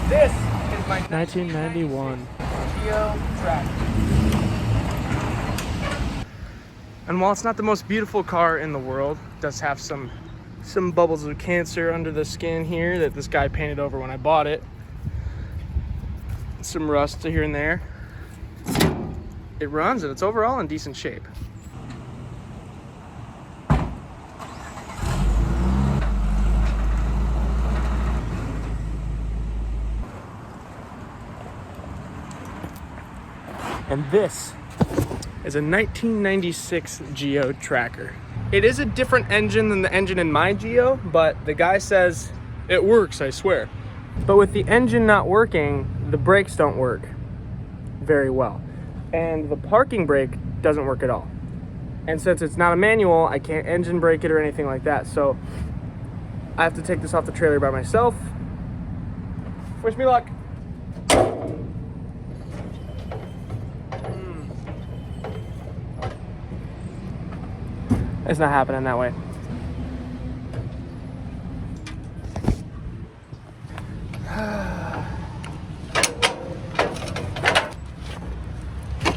This is my 1991 Geo tractor. And while it's not the most beautiful car in the world, it does have some bubbles of cancer under the skin here that this guy painted over when I bought it. Some rust here and there. It runs and it's overall in decent shape. And this is a 1996 Geo tracker. It is a different engine than the engine in my Geo, but the guy says it works, I swear. But with the engine not working, the brakes don't work very well. And the parking brake doesn't work at all. And since it's not a manual, I can't engine brake it or anything like that. So I have to take this off the trailer by myself. Wish me luck. It's not happening that way.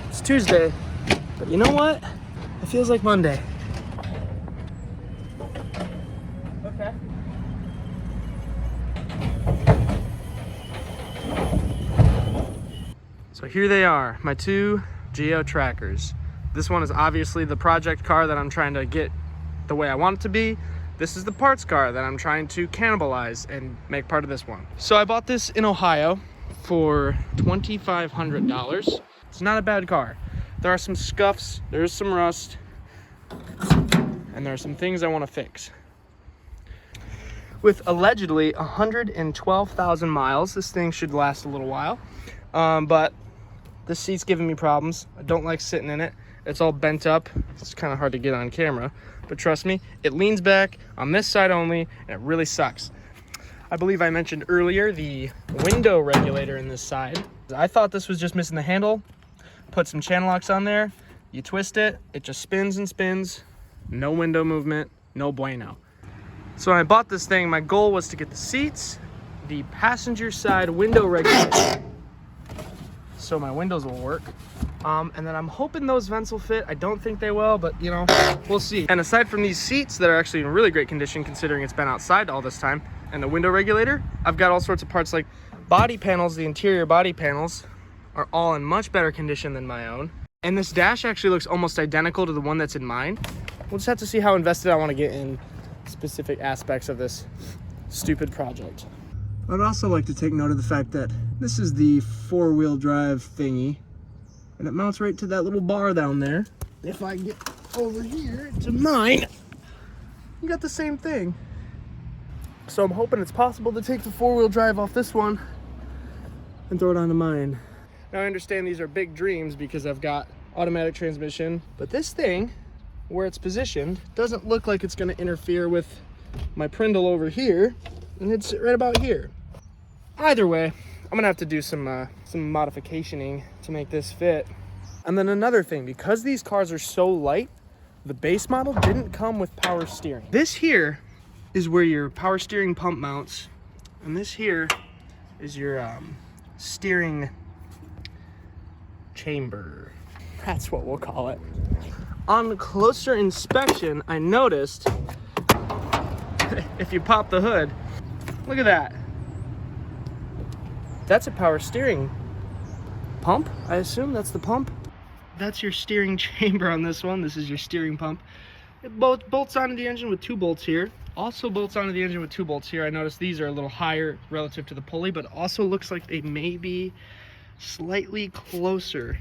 It's Tuesday, but you know what? It feels like Monday. Okay. So here they are, my two Geo trackers. This one is obviously the project car that I'm trying to get the way I want it to be. This is the parts car that I'm trying to cannibalize and make part of this one. So I bought this in Ohio for $2,500. It's not a bad car. There are some scuffs, there's some rust, and there are some things I want to fix. With allegedly 112,000 miles, this thing should last a little while. But this seat's giving me problems. I don't like sitting in it. It's all bent up. It's kind of hard to get on camera, but trust me, it leans back on this side only, and it really sucks. I believe I mentioned earlier the window regulator in this side. I thought this was just missing the handle. Put some channel locks on there. You twist it, it just spins and spins. No window movement, no bueno. So when I bought this thing, my goal was to get the seats, the passenger side window regulator, so my windows will work. And then I'm hoping those vents will fit. I don't think they will, but you know, we'll see. And aside from these seats that are actually in really great condition considering it's been outside all this time, and the window regulator, I've got all sorts of parts like body panels. The interior body panels are all in much better condition than my own. And this dash actually looks almost identical to the one that's in mine. We'll just have to see how invested I want to get in specific aspects of this stupid project. I'd also like to take note of the fact that this is the four-wheel drive thingy, and it mounts right to that little bar down there. If I get over here to mine, you got the same thing. So I'm hoping it's possible to take the four-wheel drive off this one and throw it onto mine. Now I understand these are big dreams because I've got automatic transmission, but this thing, where it's positioned, doesn't look like it's gonna interfere with my Prindle over here, and it's right about here. Either way, I'm gonna have to do some modificationing to make this fit. And then another thing, because these cars are so light, the base model didn't come with power steering. This here is where your power steering pump mounts, and this here is your steering chamber. That's what we'll call it. On closer inspection, I noticed if you pop the hood, look at that. That's a power steering pump, I assume that's the pump. That's your steering chamber on this one. This is your steering pump. It bolts onto the engine with 2 bolts here. Also bolts onto the engine with 2 bolts here. I noticed these are a little higher relative to the pulley, but also looks like they may be slightly closer.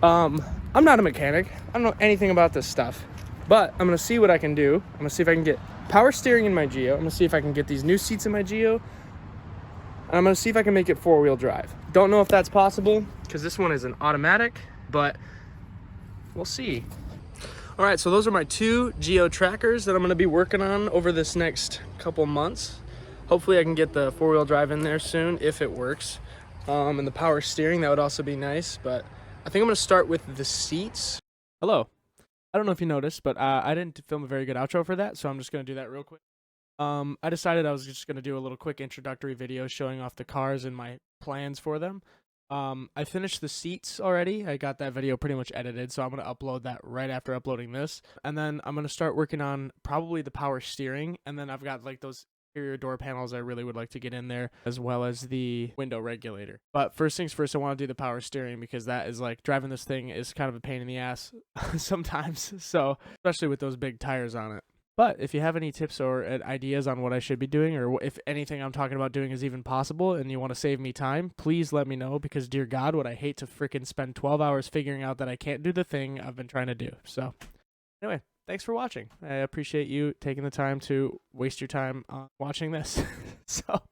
I'm not a mechanic. I don't know anything about this stuff, but I'm gonna see what I can do. I'm gonna see if I can get power steering in my Geo. I'm gonna see if I can get these new seats in my Geo. And I'm gonna see if I can make it 4-wheel drive. Don't know if that's possible because this one is an automatic, but we'll see. All right, so those are my 2 Geo trackers that I'm gonna be working on over this next couple months. Hopefully I can get the 4-wheel drive in there soon if it works. And the power steering, that would also be nice, but I think I'm gonna start with the seats. Hello. I don't know if you noticed, but I didn't film a very good outro for that, so I'm just gonna do that real quick. I decided I was just going to do a little quick introductory video showing off the cars and my plans for them. I finished the seats already. I got that video pretty much edited, so I'm going to upload that right after uploading this. And then I'm going to start working on probably the power steering. And then I've got like those interior door panels I really would like to get in there, as well as the window regulator. But first things first, I want to do the power steering because that is like driving this thing is kind of a pain in the ass sometimes. So, especially with those big tires on it. But if you have any tips or ideas on what I should be doing, or if anything I'm talking about doing is even possible and you want to save me time, please let me know, because dear God, would I hate to freaking spend 12 hours figuring out that I can't do the thing I've been trying to do. So anyway, thanks for watching. I appreciate you taking the time to waste your time watching this. So